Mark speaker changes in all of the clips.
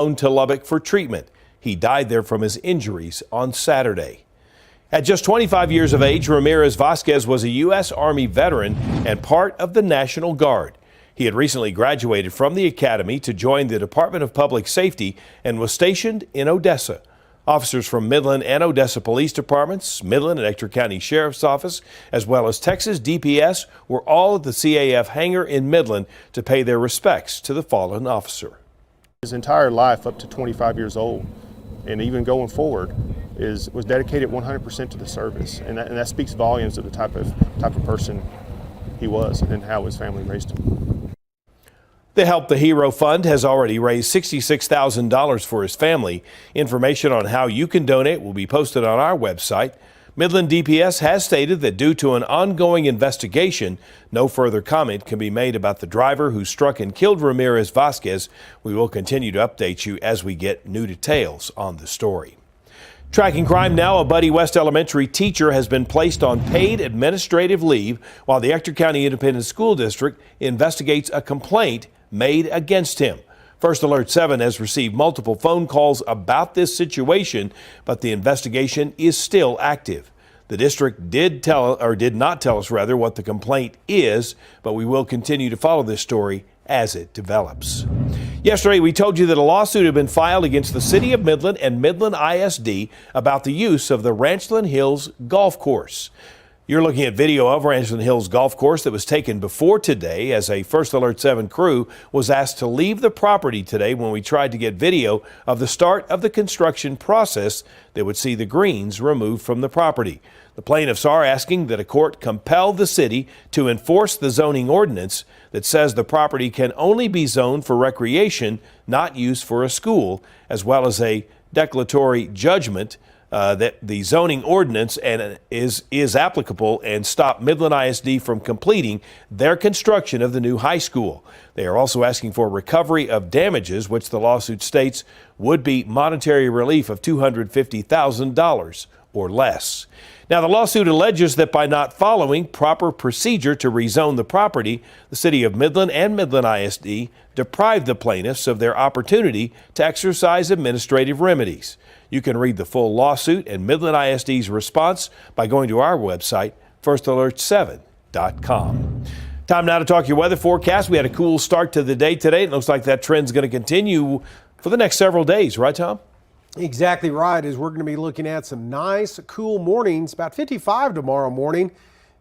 Speaker 1: to Lubbock for treatment. He died there from his injuries on Saturday. At just 25 years of age, Ramirez Vasquez was a U.S. Army veteran and part of the National Guard. He had recently graduated from the academy to join the Department of Public Safety and was stationed in Odessa. Officers from Midland and Odessa Police Departments, Midland and Ector County Sheriff's Office, as well as Texas DPS were all at the CAF hangar in Midland to pay their respects to the fallen officer.
Speaker 2: His entire life up to 25 years old and even going forward was dedicated 100% to the service, and that speaks volumes of the type of person he was and how his family raised him.
Speaker 1: The Help the Hero Fund has already raised $66,000 for his family. Information on how you can donate will be posted on our website. Midland DPS has stated that due to an ongoing investigation, no further comment can be made about the driver who struck and killed Ramirez Vasquez. We will continue to update you as we get new details on the story. Tracking crime now, a Buddy West Elementary teacher has been placed on paid administrative leave while the Ector County Independent School District investigates a complaint made against him. First Alert 7 has received multiple phone calls about this situation, but the investigation is still active. The district did not tell us what the complaint is, but we will continue to follow this story as it develops. Yesterday, we told you that a lawsuit had been filed against the City of Midland and Midland ISD about the use of the Ranchland Hills Golf Course. You're looking at video of Ranchland Hills Golf Course that was taken before today as a First Alert 7 crew was asked to leave the property today when we tried to get video of the start of the construction process that would see the greens removed from the property. The plaintiffs are asking that a court compel the city to enforce the zoning ordinance that says the property can only be zoned for recreation, not used for a school, as well as a declaratory judgment that the zoning ordinance is applicable and stop Midland ISD from completing their construction of the new high school. They are also asking for recovery of damages, which the lawsuit states would be monetary relief of $250,000 or less. Now, the lawsuit alleges that by not following proper procedure to rezone the property, the City of Midland and Midland ISD deprived the plaintiffs of their opportunity to exercise administrative remedies. You can read the full lawsuit and Midland ISD's response by going to our website, firstalert7.com. Time now to talk your weather forecast. We had a cool start to the day today. It looks like that trend's going to continue for the next several days, right, Tom?
Speaker 3: Exactly right, as we're going to be looking at some nice, cool mornings, about 55 tomorrow morning.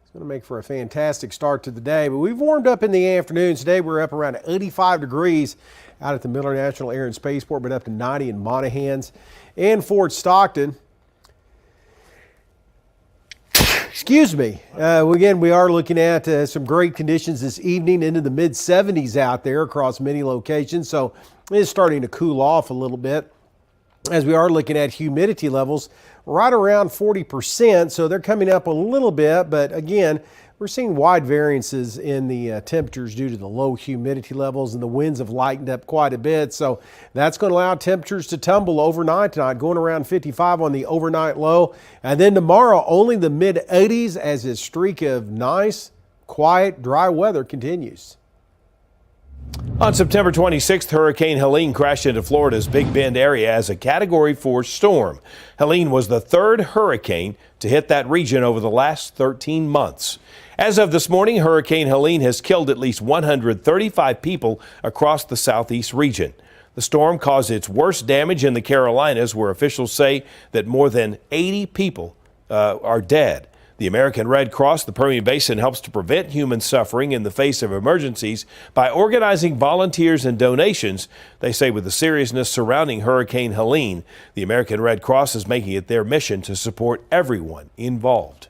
Speaker 3: It's going to make for a fantastic start to the day, but we've warmed up in the afternoon. Today we're up around 85 degrees out at the Miller National Air and Spaceport, but up to 90 in Monahans and Fort Stockton. Excuse me. Again, we are looking at some great conditions this evening into the mid-70s out there across many locations, so it is starting to cool off a little bit. As we are looking at humidity levels right around 40%, so they're coming up a little bit, but again, we're seeing wide variances in the temperatures due to the low humidity levels, and the winds have lightened up quite a bit, so that's going to allow temperatures to tumble overnight tonight, going around 55 on the overnight low, and then tomorrow only the mid-80s as this streak of nice, quiet, dry weather continues.
Speaker 1: On September 26th, Hurricane Helene crashed into Florida's Big Bend area as a Category 4 storm. Helene was the third hurricane to hit that region over the last 13 months. As of this morning, Hurricane Helene has killed at least 135 people across the southeast region. The storm caused its worst damage in the Carolinas, where officials say that more than 80 people are dead. The American Red Cross, the Permian Basin, helps to prevent human suffering in the face of emergencies by organizing volunteers and donations. They say with the seriousness surrounding Hurricane Helene, the American Red Cross is making it their mission to support everyone involved.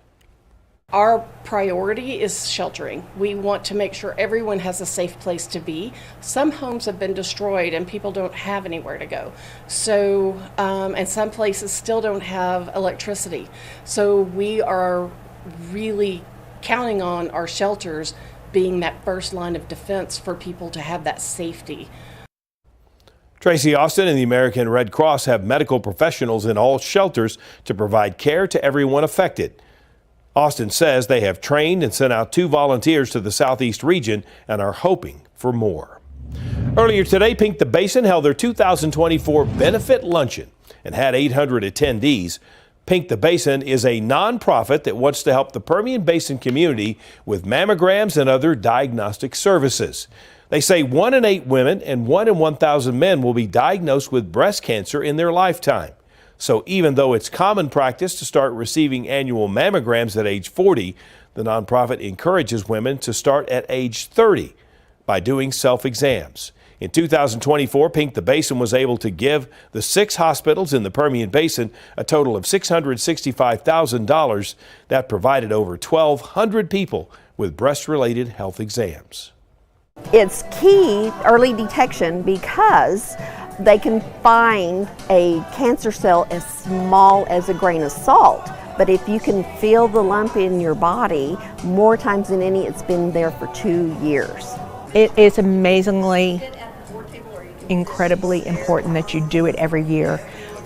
Speaker 4: Our priority is sheltering. We want to make sure everyone has a safe place to be. Some homes have been destroyed and people don't have anywhere to go. So, and some places still don't have electricity. So we are really counting on our shelters being that first line of defense for people to have that safety.
Speaker 1: Tracy Austin and the American Red Cross have medical professionals in all shelters to provide care to everyone affected. Austin says they have trained and sent out 2 volunteers to the southeast region and are hoping for more. Earlier today, Pink the Basin held their 2024 benefit luncheon and had 800 attendees. Pink the Basin is a nonprofit that wants to help the Permian Basin community with mammograms and other diagnostic services. They say 1 in 8 women and 1 in 1,000 men will be diagnosed with breast cancer in their lifetime. So even though it's common practice to start receiving annual mammograms at age 40, the nonprofit encourages women to start at age 30 by doing self-exams. In 2024, Pink the Basin was able to give the 6 hospitals in the Permian Basin a total of $665,000 that provided over 1,200 people with breast-related health exams.
Speaker 5: It's key early detection because they can find a cancer cell as small as a grain of salt. But if you can feel the lump in your body, more times than any, it's been there for 2 years.
Speaker 6: It is amazingly, incredibly important that you do it every year.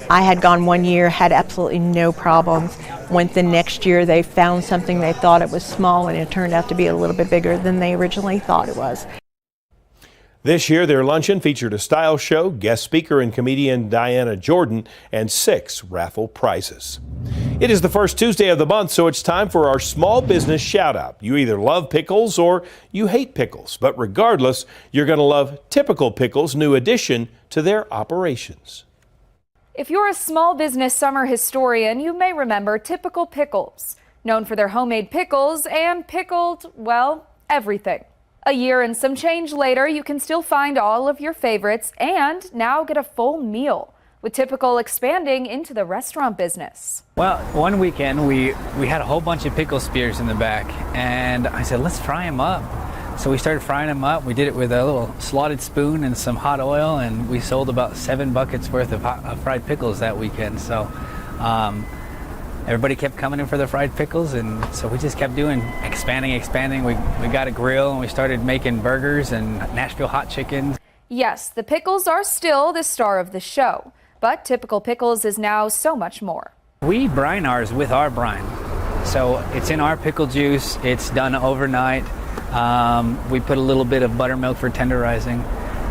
Speaker 6: I had gone 1 year, had absolutely no problems. Went the next year, they found something, they thought it was small, and it turned out to be a little bit bigger than they originally thought it was.
Speaker 1: This year, their luncheon featured a style show, guest speaker and comedian Diana Jordan, and 6 raffle prizes. It is the first Tuesday of the month, so it's time for our small business shout out. You either love pickles or you hate pickles, but regardless, you're going to love Typical Pickles' new addition to their operations.
Speaker 7: If you're a small business summer historian, you may remember Typical Pickles, known for their homemade pickles and pickled, well, everything. A year and some change later, you can still find all of your favorites and now get a full meal, with Typical expanding into the restaurant business.
Speaker 8: Well, one weekend we had a whole bunch of pickle spears in the back, and I said, let's fry them up. So we started frying them up. We did it with a little slotted spoon and some hot oil, and we sold about 7 buckets worth of fried pickles that weekend. So everybody kept coming in for the fried pickles, and so we just kept expanding. We got a grill, and we started making burgers and Nashville hot chicken.
Speaker 7: Yes, the pickles are still the star of the show, but Typical Pickles is now so much more.
Speaker 8: We brine ours with our brine. So it's in our pickle juice. It's done overnight. We put a little bit of buttermilk for tenderizing.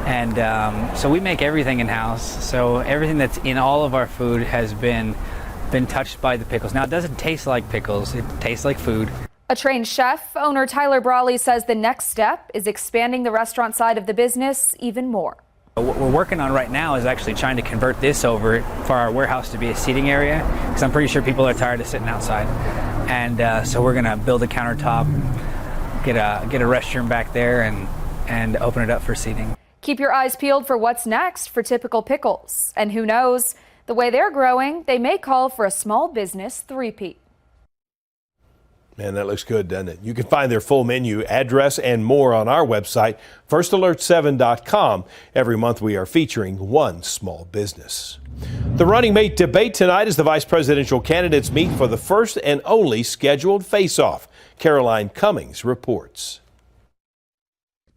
Speaker 8: And so we make everything in-house. So everything that's in all of our food has been touched by the pickles. Now, it doesn't taste like pickles. It tastes like food.
Speaker 7: A trained chef, owner Tyler Brawley says the next step is expanding the restaurant side of the business even more.
Speaker 8: What we're working on right now is actually trying to convert this over for our warehouse to be a seating area, because I'm pretty sure people are tired of sitting outside. And so we're going to build a countertop, get a restroom back there, and open it up for seating.
Speaker 7: Keep your eyes peeled for what's next for Typical Pickles. And who knows, the way they're growing, they may call for a small business three-peat.
Speaker 1: Man, that looks good, doesn't it? You can find their full menu, address, and more on our website, firstalert7.com. Every month we are featuring one small business. The running mate debate tonight as the vice presidential candidates meet for the first and only scheduled face-off. Caroline Cummings reports.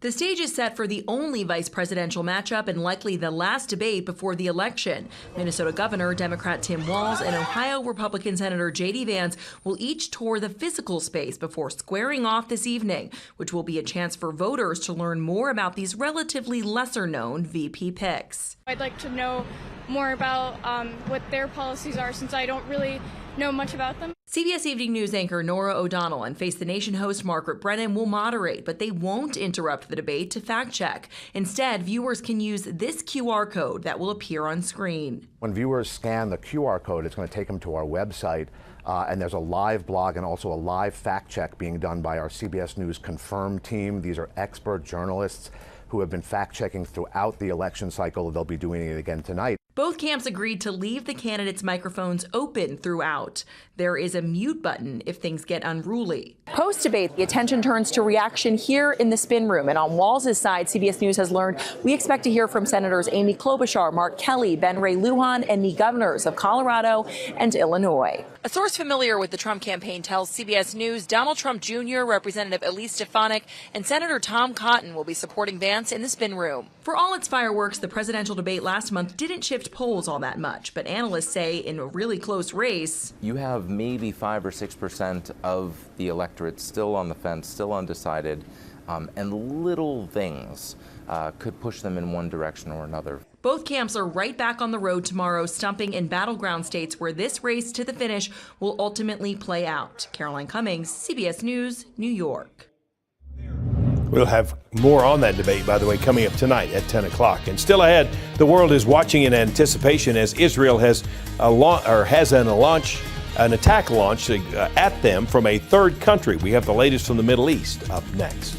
Speaker 9: The stage is set for the only vice presidential matchup and likely the last debate before the election. Minnesota Governor Democrat Tim Walz and Ohio Republican Senator J.D. Vance will each tour the physical space before squaring off this evening, which will be a chance for voters to learn more about these relatively lesser-known VP picks.
Speaker 10: I'd like to know more about what their policies are, since I don't really know much about them.
Speaker 9: CBS Evening News anchor Nora O'Donnell and Face the Nation host Margaret Brennan will moderate, but they won't interrupt the debate to fact check. Instead, viewers can use this QR code that will appear on screen.
Speaker 11: When viewers scan the QR code, it's going to take them to our website, and there's a live blog and also a live fact check being done by our CBS News Confirm team. These are expert journalists who have been fact checking throughout the election cycle. They'll be doing it again tonight.
Speaker 9: Both camps agreed to leave the candidates' microphones open throughout. There is a mute button if things get unruly. Post-debate, the attention turns to reaction here in the spin room. And on Walz's side, CBS News has learned we expect to hear from Senators Amy Klobuchar, Mark Kelly, Ben Ray Lujan, and the governors of Colorado and Illinois. A source familiar with the Trump campaign tells CBS News Donald Trump Jr., Representative Elise Stefanik, and Senator Tom Cotton will be supporting Vance in the spin room. For all its fireworks, the presidential debate last month didn't shift polls all that much, but analysts say in a really close race,
Speaker 12: you have maybe 5 or 6% of the electorate still on the fence, still undecided, and little things could push them in one direction or another.
Speaker 9: Both camps are right back on the road tomorrow, stumping in battleground states where this race to the finish will ultimately play out. Caroline Cummings, CBS News, New York.
Speaker 1: We'll have more on that debate, by the way, coming up tonight at 10 o'clock. And still ahead, the world is watching in anticipation as Israel has an attack launched at them from a third country. We have the latest from the Middle East up next.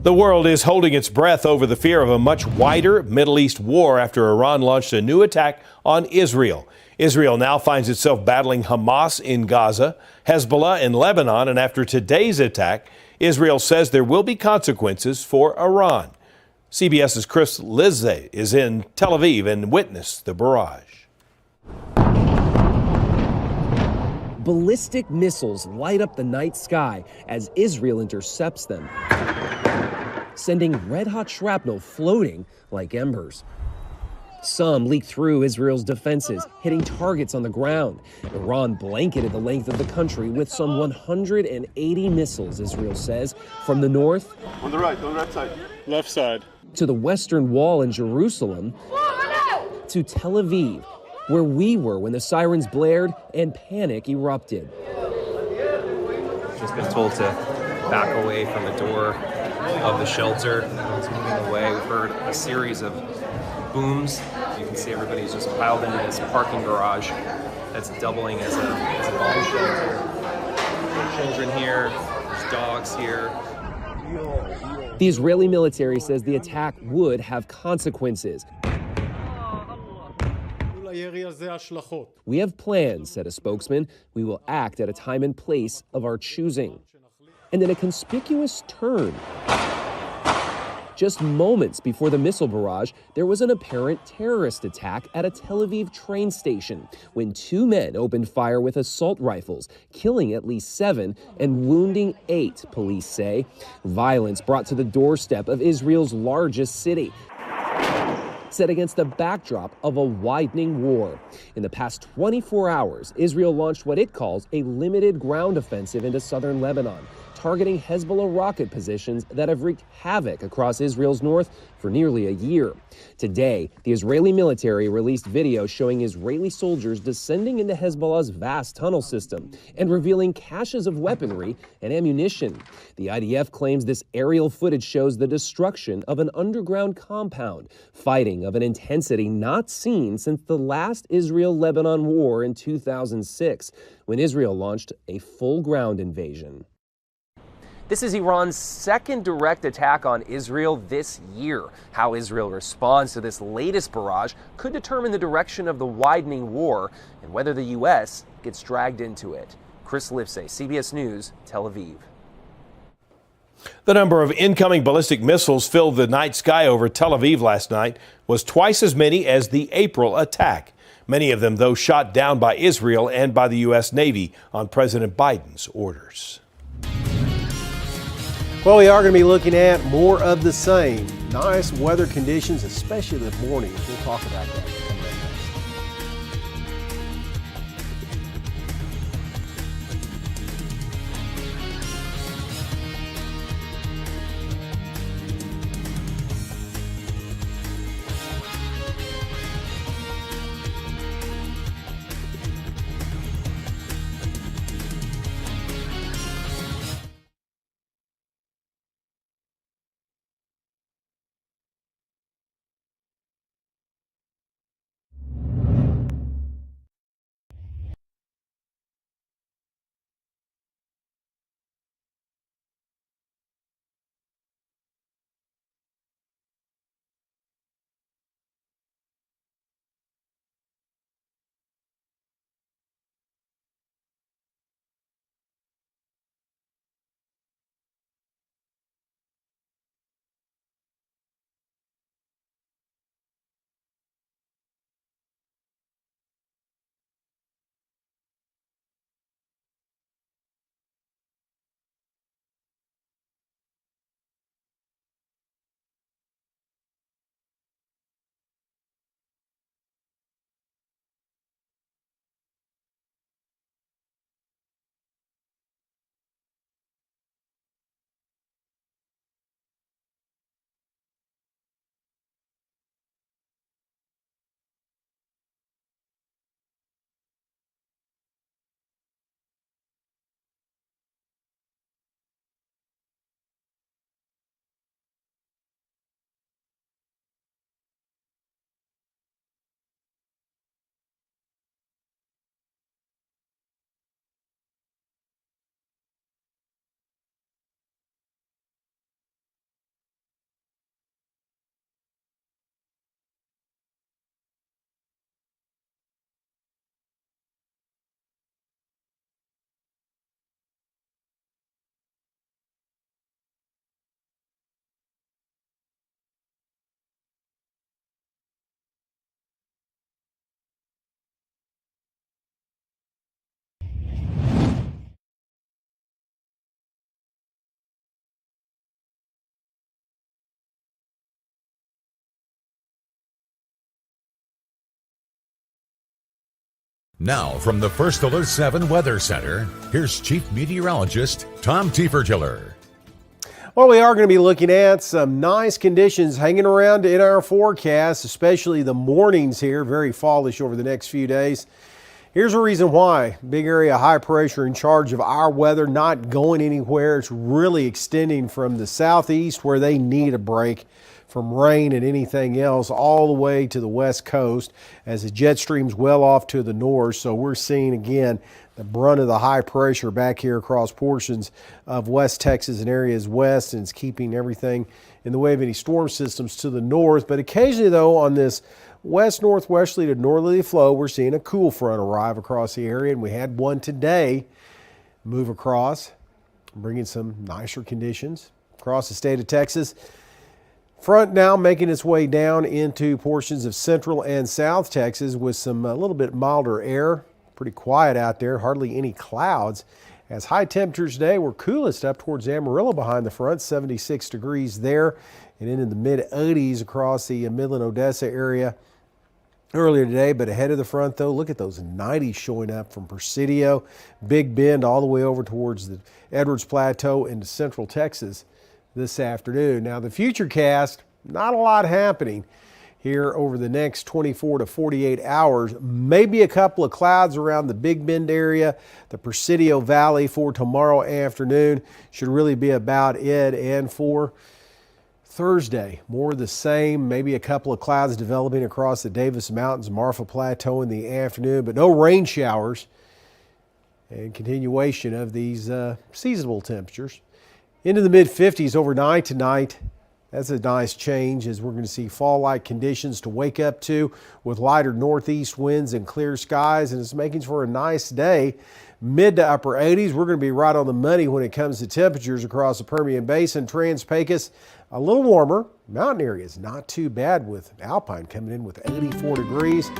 Speaker 1: The world is holding its breath over the fear of a much wider Middle East war after Iran launched a new attack on Israel. Israel now finds itself battling Hamas in Gaza, Hezbollah in Lebanon, and after today's attack, Israel says there will be consequences for Iran. CBS's Chris Lizze is in Tel Aviv and witnessed the barrage.
Speaker 13: Ballistic missiles light up the night sky as Israel intercepts them, sending red-hot shrapnel floating like embers. Some leak through Israel's defenses, hitting targets on the ground. Iran blanketed the length of the country with some 180 missiles, Israel says, from the north
Speaker 2: On the right side. Left side.
Speaker 13: to the Western Wall in Jerusalem to Tel Aviv, where we were when the sirens blared and panic erupted.
Speaker 14: Just been told to back away from the door of the shelter. It's moving away. We've heard a series of booms. You can see everybody's just piled into this parking garage that's doubling as a bomb shelter. There are children here, there's dogs here.
Speaker 13: The Israeli military says the attack would have consequences. We have plans, said a spokesman. We will act at a time and place of our choosing. And then a conspicuous turn. Just moments before the missile barrage, there was an apparent terrorist attack at a Tel Aviv train station when two men opened fire with assault rifles, killing at least 7 and wounding 8, police say. Violence brought to the doorstep of Israel's largest city, set against the backdrop of a widening war. In the past 24 hours, Israel launched what it calls a limited ground offensive into southern Lebanon, targeting Hezbollah rocket positions that have wreaked havoc across Israel's north for nearly a year. Today, the Israeli military released video showing Israeli soldiers descending into Hezbollah's vast tunnel system and revealing caches of weaponry and ammunition. The IDF claims this aerial footage shows the destruction of an underground compound, fighting of an intensity not seen since the last Israel-Lebanon war in 2006, when Israel launched a full ground invasion. This is Iran's second direct attack on Israel this year. How Israel responds to this latest barrage could determine the direction of the widening war and whether the U.S. gets dragged into it. Chris Livesay, CBS News, Tel Aviv.
Speaker 1: The number of incoming ballistic missiles filled the night sky over Tel Aviv last night was twice as many as the April attack. Many of them, though, shot down by Israel and by the U.S. Navy on President Biden's orders.
Speaker 3: Well, we are going to be looking at more of the same. Nice weather conditions, especially the mornings. We'll talk about that coming up next.
Speaker 15: Now, from the First Alert 7 Weather Center, here's Chief Meteorologist Tom Tiefertiller.
Speaker 3: Well, we are going to be looking at some nice conditions hanging around in our forecast, especially the mornings here, very fallish over the next few days. Here's a reason why. Big area of high pressure in charge of our weather, not going anywhere. It's really extending from the southeast where they need a break from rain and anything else all the way to the west coast as the jet stream's well off to the north. So we're seeing again the brunt of the high pressure back here across portions of West Texas and areas west, and it's keeping everything in the way of any storm systems to the north. But occasionally though, on this west-northwesterly to northerly flow, we're seeing a cool front arrive across the area, and we had one today move across, bringing some nicer conditions across the state of Texas. Front now making its way down into portions of central and south Texas with some a little bit milder air. Pretty quiet out there, hardly any clouds. As high temperatures today were coolest up towards Amarillo behind the front, 76 degrees there, and into the mid-80s across the Midland-Odessa area earlier today. But ahead of the front though, look at those 90s showing up from Presidio, Big Bend all the way over towards the Edwards Plateau into central Texas this afternoon. Now the futurecast, not a lot happening here over the next 24 to 48 hours. Maybe a couple of clouds around the Big Bend area, the Presidio Valley for tomorrow afternoon should really be about it. And for Thursday, more of the same, maybe a couple of clouds developing across the Davis Mountains, Marfa Plateau in the afternoon, but no rain showers and continuation of these seasonable temperatures Into the mid-50s overnight tonight. That's a nice change as we're going to see fall-like conditions to wake up to with lighter northeast winds and clear skies, and it's making for a nice day. Mid to upper 80s. We're going to be right on the money when it comes to temperatures across the Permian Basin. Trans-Pecos, a little warmer. Mountain areas not too bad with Alpine coming in with 84 degrees.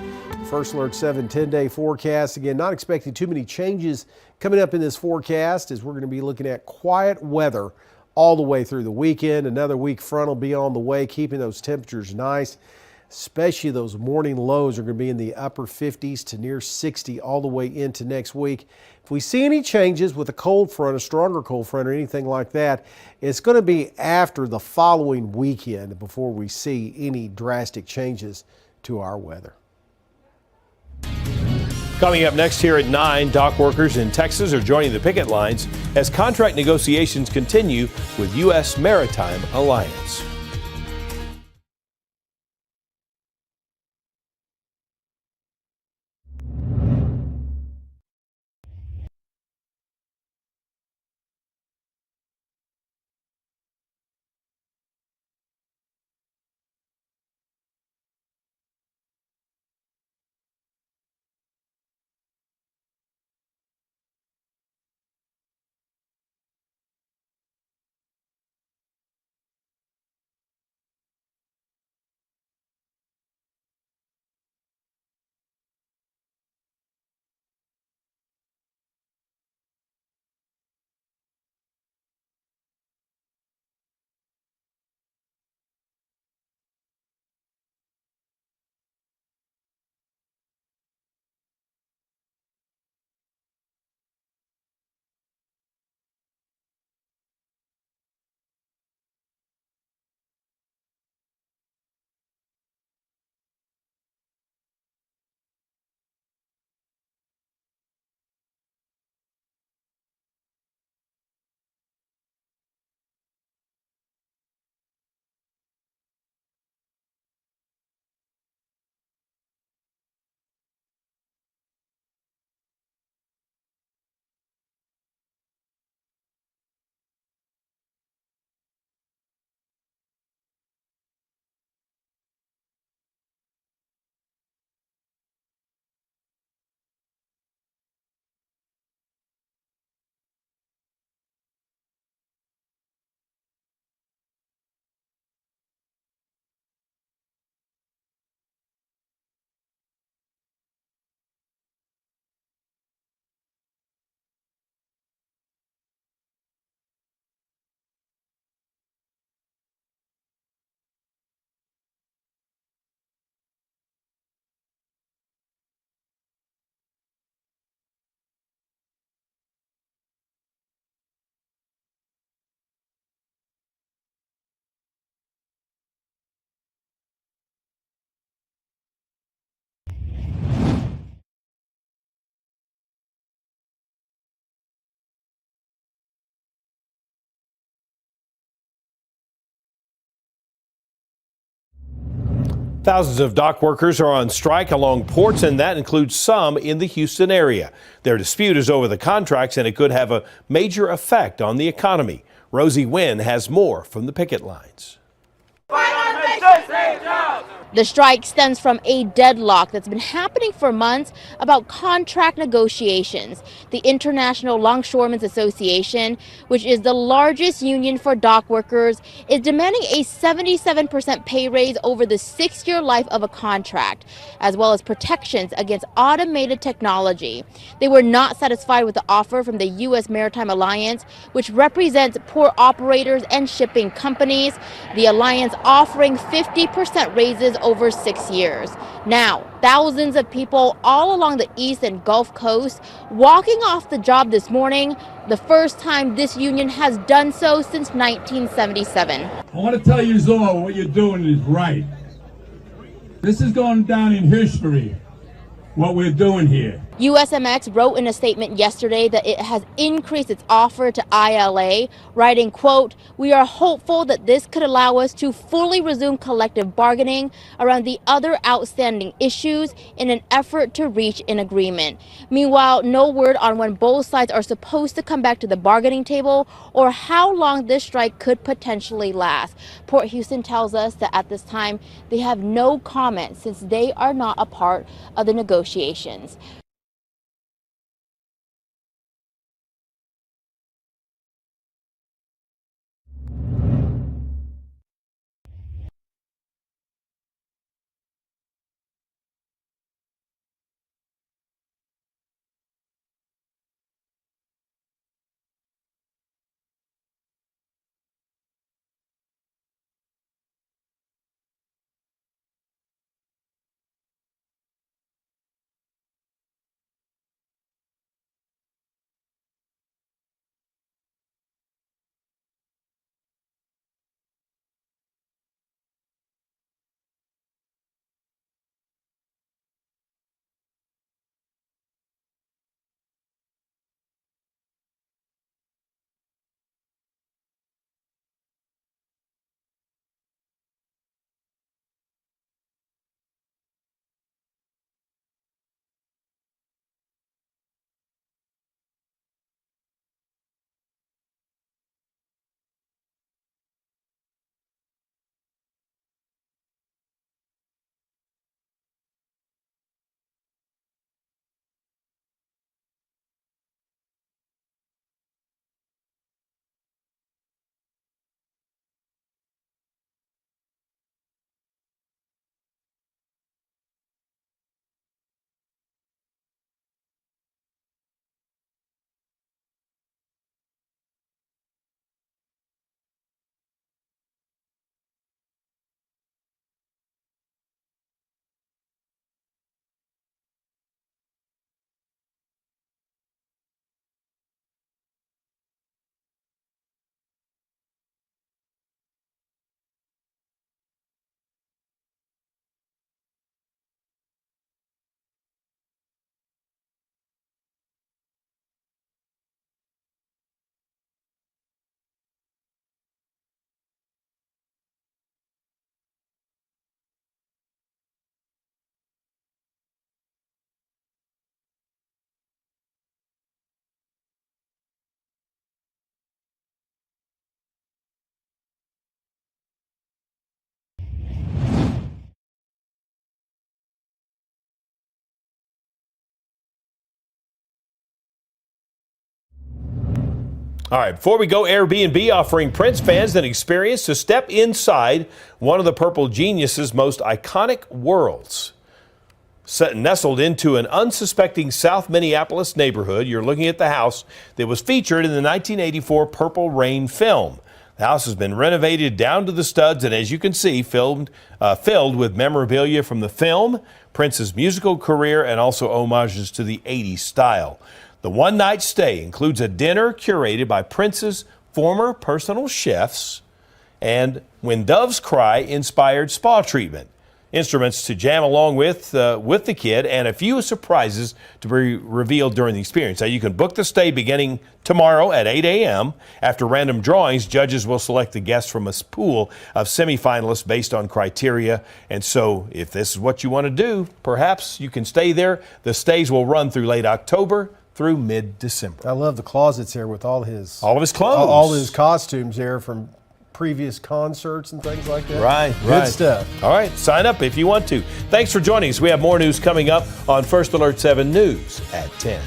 Speaker 3: First Alert 7-10-day forecast. Again, not expecting too many changes coming up in this forecast as we're going to be looking at quiet weather all the way through the weekend. Another weak front will be on the way, keeping those temperatures nice. Especially those morning lows are going to be in the upper 50s to near 60 all the way into next week. If we see any changes with a cold front, a stronger cold front or anything like that, it's going to be after the following weekend before we see any drastic changes to our weather.
Speaker 1: Coming up next here at 9, dock workers in Texas are joining the picket lines as contract negotiations continue with U.S. Maritime Alliance. Thousands of dock workers are on strike along ports, and that includes some in the Houston area. Their dispute is over the contracts, and it could have a major effect on the economy. Rosie Wynn has more from the picket lines.
Speaker 16: The strike stems from a deadlock that's been happening for months about contract negotiations. The International Longshoremen's Association, which is the largest union for dock workers, is demanding a 77% pay raise over the 6-year life of a contract, as well as protections against automated technology. They were not satisfied with the offer from the U.S. Maritime Alliance, which represents port operators and shipping companies. The alliance offering 50% raises over 6 years. Now, thousands of people all along the East and Gulf Coast walking off the job this morning, the first time this union has done so since 1977.
Speaker 17: I want to tell you all what you're doing is right. This is going down in history, what we're doing here.
Speaker 16: USMX wrote in a statement yesterday that it has increased its offer to ILA, writing, quote, "We are hopeful that this could allow us to fully resume collective bargaining around the other outstanding issues in an effort to reach an agreement." Meanwhile, no word on when both sides are supposed to come back to the bargaining table or how long this strike could potentially last. Port Houston tells us that at this time, they have no comment since they are not a part of the negotiations.
Speaker 1: All right, before we go, Airbnb offering Prince fans an experience to step inside one of the Purple Genius's most iconic worlds. Nestled into an unsuspecting South Minneapolis neighborhood, you're looking at the house that was featured in the 1984 Purple Rain film. The house has been renovated down to the studs and, as you can see, filled with memorabilia from the film, Prince's musical career, and also homages to the 80s style. The one-night stay includes a dinner curated by Prince's former personal chefs and When Doves Cry inspired spa treatment, instruments to jam along with the kid, and a few surprises to be revealed during the experience. Now, you can book the stay beginning tomorrow at 8 a.m. After random drawings, judges will select the guests from a pool of semifinalists based on criteria. And so if this is what you want to do, perhaps you can stay there. The stays will run through late October through mid-December.
Speaker 3: I love the closets here with all of his
Speaker 1: clothes,
Speaker 3: all his costumes there from previous concerts and things like that.
Speaker 1: Right.
Speaker 3: Good stuff.
Speaker 1: All right, sign up if you want to. Thanks for joining us. We have more news coming up on First Alert 7 News at 10.